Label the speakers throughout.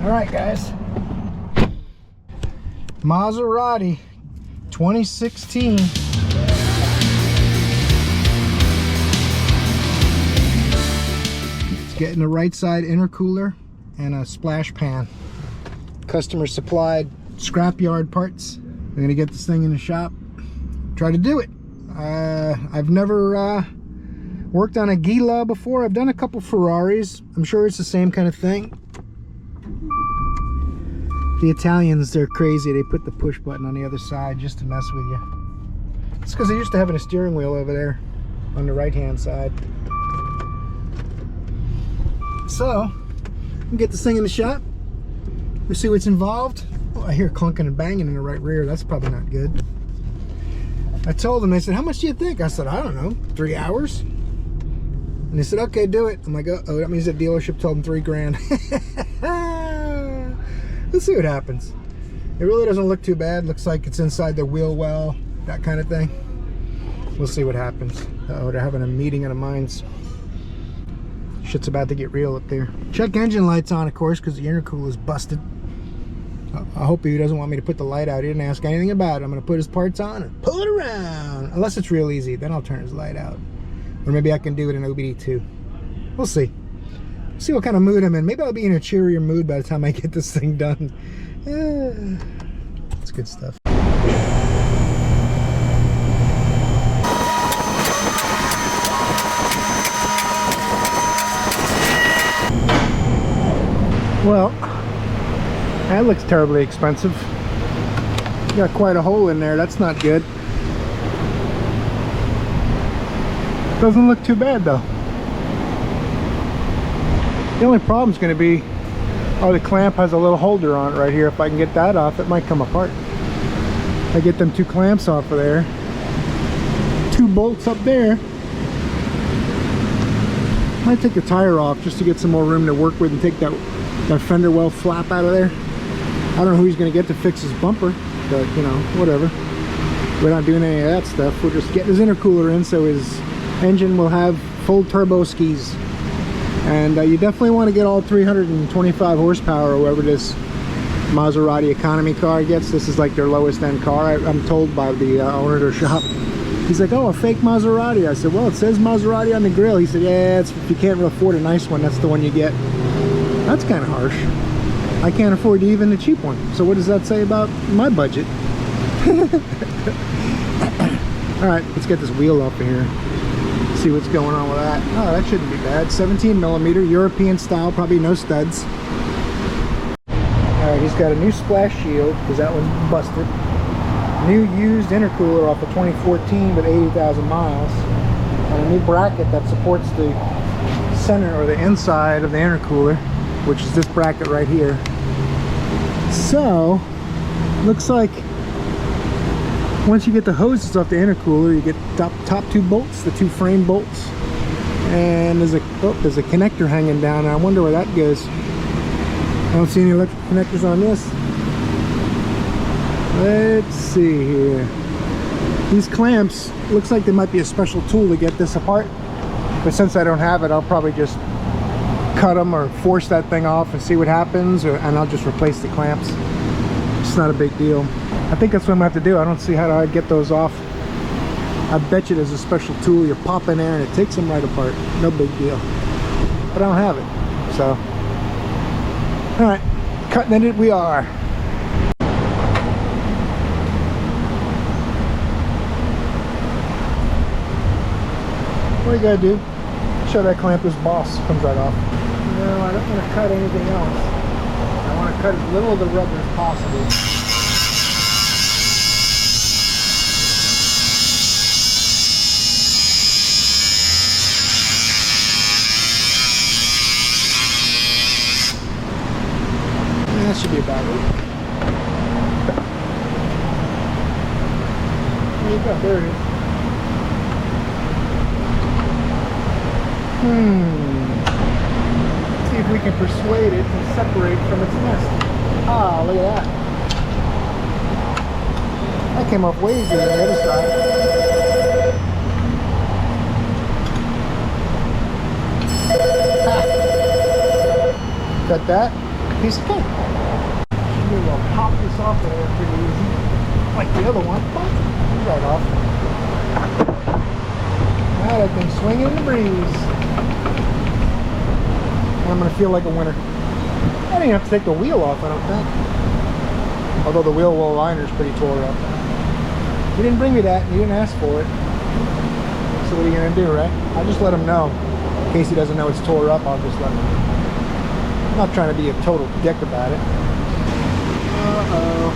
Speaker 1: Alright guys, Maserati 2016. It's getting a right side intercooler and a splash pan. Customer supplied scrapyard parts. We're gonna get this thing in the shop, try to do it. I've never worked on a Ghilia before. I've done a couple Ferraris. I'm sure it's the same kind of thing. The Italians, they're crazy. They put the push button on the other side just to mess with you. It's because they're used to having a steering wheel over there on the right hand side. So, we'll get this thing in the shop. We'll see what's involved. Oh, I hear clunking and banging in the right rear. That's probably not good. I told them, they said, how much do you think? I said, I don't know, 3 hours? And they said, okay, do it. I'm like, oh, that means the dealership told them 3 grand. Let's see what happens. It really doesn't look too bad. Looks like it's inside the wheel well, that kind of thing. We'll see what happens. Oh, they're having a meeting of the minds. Shit's about to get real up there. Check engine lights on, of course, because the intercooler is busted. I hope he doesn't want me to put the light out. He didn't ask anything about it. I'm going to put his parts on and pull it around. Unless it's real easy, then I'll turn his light out. Or maybe I can do it in OBD2. We'll see. See what kind of mood I'm in. Maybe I'll be in a cheerier mood by the time I get this thing done. It's good stuff. Well, that looks terribly expensive. Got quite a hole in there. That's not good. Doesn't look too bad though. The only problem is going to be, oh, the clamp has a little holder on it right here. If I can get that off, it might come apart. I get them 2 clamps off of there, 2 bolts up there. Might take the tire off just to get some more room to work with and take that fender well flap out of there. I don't know who he's going to get to fix his bumper, but you know, whatever. We're not doing any of that stuff. We're just getting his intercooler in so his engine will have full turbo skis. And you definitely want to get all 325 horsepower or whatever this Maserati economy car gets. This is like their lowest end car, I'm told by the owner of their shop. He's like, oh, a fake Maserati. I said, well, it says Maserati on the grill. He said, yeah, if you can't afford a nice one, that's the one you get. That's kind of harsh. I can't afford even the cheap one. So what does that say about my budget? All right, let's get this wheel up in here. See what's going on with that. Oh, that shouldn't be bad. 17mm, European style, probably no studs. Alright, he's got a new splash shield because that one's busted. New used intercooler off of 2014 with 80,000 miles. And a new bracket that supports the center or the inside of the intercooler, which is this bracket right here. So, looks like once you get the hoses off the intercooler, you get top 2 bolts, the 2 frame bolts, and there's a connector hanging down. I wonder where that goes. I don't see any electrical connectors on this. Let's see here. These clamps, looks like there might be a special tool to get this apart, but since I don't have it, I'll probably just cut them or force that thing off and see what happens, and I'll just replace the clamps. It's not a big deal. I think that's what I'm going to have to do. I don't see how I get those off. I bet you there's a special tool you pop in there and it takes them right apart. No big deal. But I don't have it. So, alright, cutting it we are. What you gotta do? Show that clamp this boss. Comes right off. No, I don't want to cut anything else. I want to cut as little of the rubber as possible. That should be about it. There you go, there it is. See if we can persuade it to separate from its nest. Ah, look at that. That came off way easier than the other side. Ah. Got that. piece of cake. Maybe we'll pop this off of there pretty easy, like the other one. Right off. Now that thing's swinging in the breeze. And I'm gonna feel like a winner. I don't even have to take the wheel off, I don't think. Although the wheel well liner's pretty tore up. You didn't bring me that, and you didn't ask for it. So what are you gonna do, right? I'll just let him know. In case he doesn't know it's tore up, I'll just let him know. I'm not trying to be a total dick about it. Uh-oh.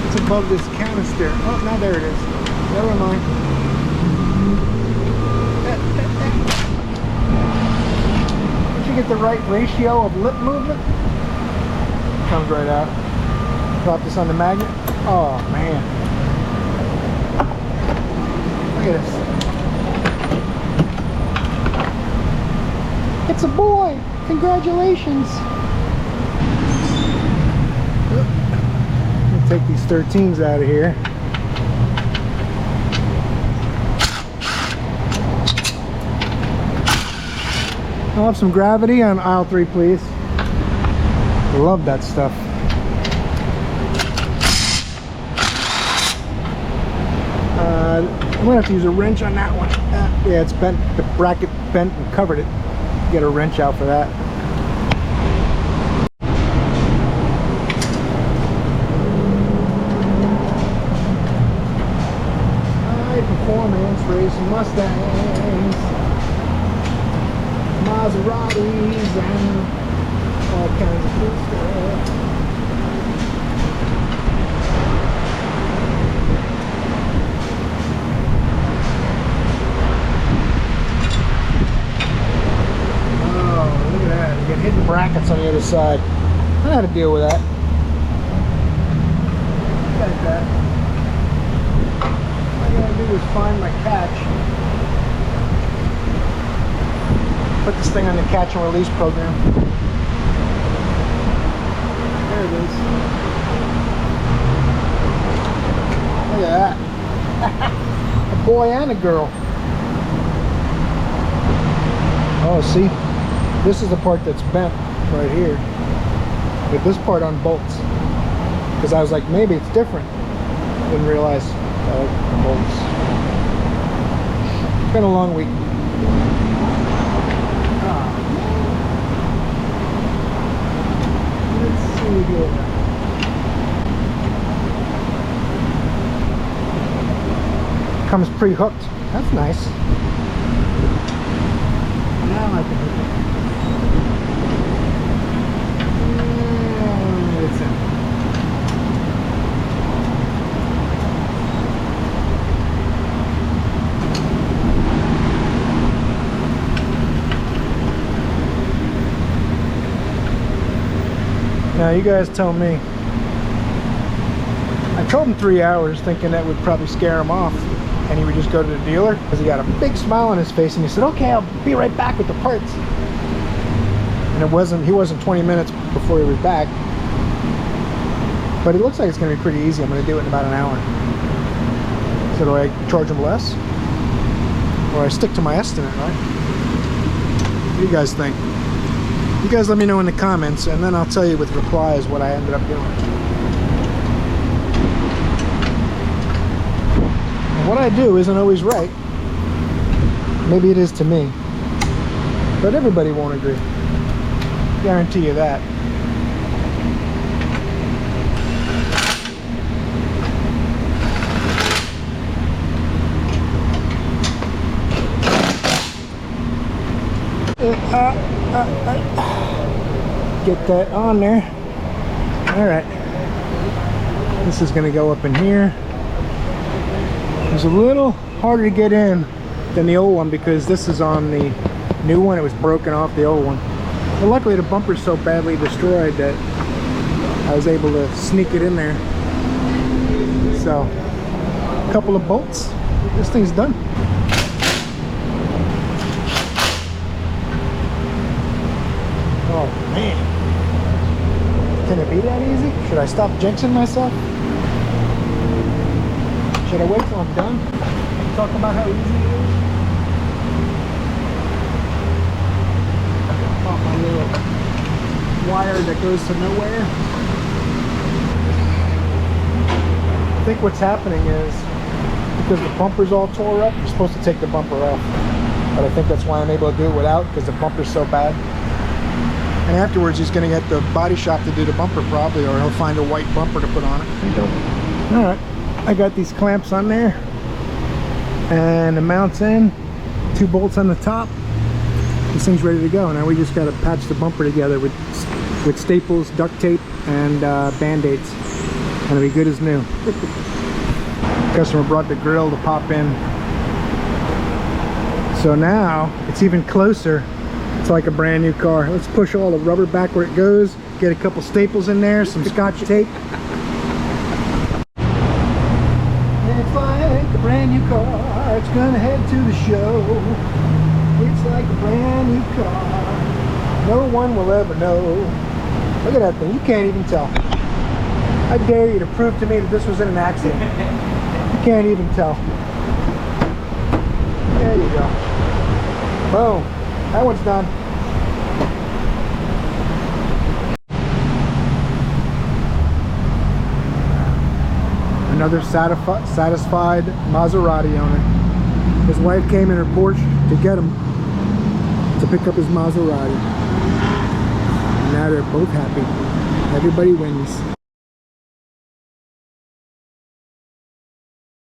Speaker 1: It's above this canister. Oh, now there it is. Never mind. Did you get the right ratio of lip movement? Comes right out. Drop this on the magnet. Oh, man. Look at this. It's a boy! Congratulations! Let me take these 13s out of here. I'll have some gravity on aisle 3, please. Love that stuff. I'm gonna have to use a wrench on that one. Yeah, it's bent. The bracket bent and covered it. Get a wrench out for that. High performance racing Mustangs, Maseratis, and all kinds of cool stuff. Hidden brackets on the other side. I know how to deal with that. Like that. All I gotta do is find my catch. Put this thing on the catch and release program. There it is. Look at that. A boy and a girl. Oh, see? This is the part that's bent right here, but this part unbolts because I was like, maybe it's different. Didn't realize it bolts. It's been a long week. Let's see here. Comes pre-hooked. That's nice. Now I can hook it. Now you guys tell me. I told him 3 hours thinking that would probably scare him off and he would just go to the dealer because he got a big smile on his face and he said, okay, I'll be right back with the parts. And he wasn't 20 minutes before he was back. But it looks like it's going to be pretty easy. I'm going to do it in about an hour. So do I charge him less? Or I stick to my estimate, right? What do you guys think? You guys let me know in the comments, and then I'll tell you with replies what I ended up doing. And what I do isn't always right. Maybe it is to me. But everybody won't agree. Guarantee you that. Get that on there. Alright. This is going to go up in here. It's a little harder to get in than the old one because this is on the new one. It was broken off the old one. But luckily the bumper's so badly destroyed that I was able to sneak it in there. So, a couple of bolts. This thing's done. Oh man. Can it be that easy? Should I stop jinxing myself? Should I wait till I'm done? Talk about how easy it is? Pop my little wire that that goes to nowhere. I think what's happening is because the bumper's all tore up, you're supposed to take the bumper off. But I think that's why I'm able to do it without, because the bumper's so bad. And afterwards he's going to get the body shop to do the bumper probably, or he'll find a white bumper to put on it. Alright, I got these clamps on there. And the mounts in. 2 bolts on the top. This thing's ready to go. Now we just got to patch the bumper together with staples, duct tape, and band-aids. And it'll be good as new. Customer brought the grill to pop in. So now it's even closer. It's like a brand new car. Let's push all the rubber back where it goes. Get a couple staples in there, some scotch tape. It's like a brand new car. It's gonna head to the show. It's like a brand new car. No one will ever know. Look at that thing. You can't even tell. I dare you to prove to me that this was in an accident. You can't even tell. There you go. Boom. That one's done. Another satisfied Maserati owner. His wife came in her Porsche to get him to pick up his Maserati. And now they're both happy. Everybody wins.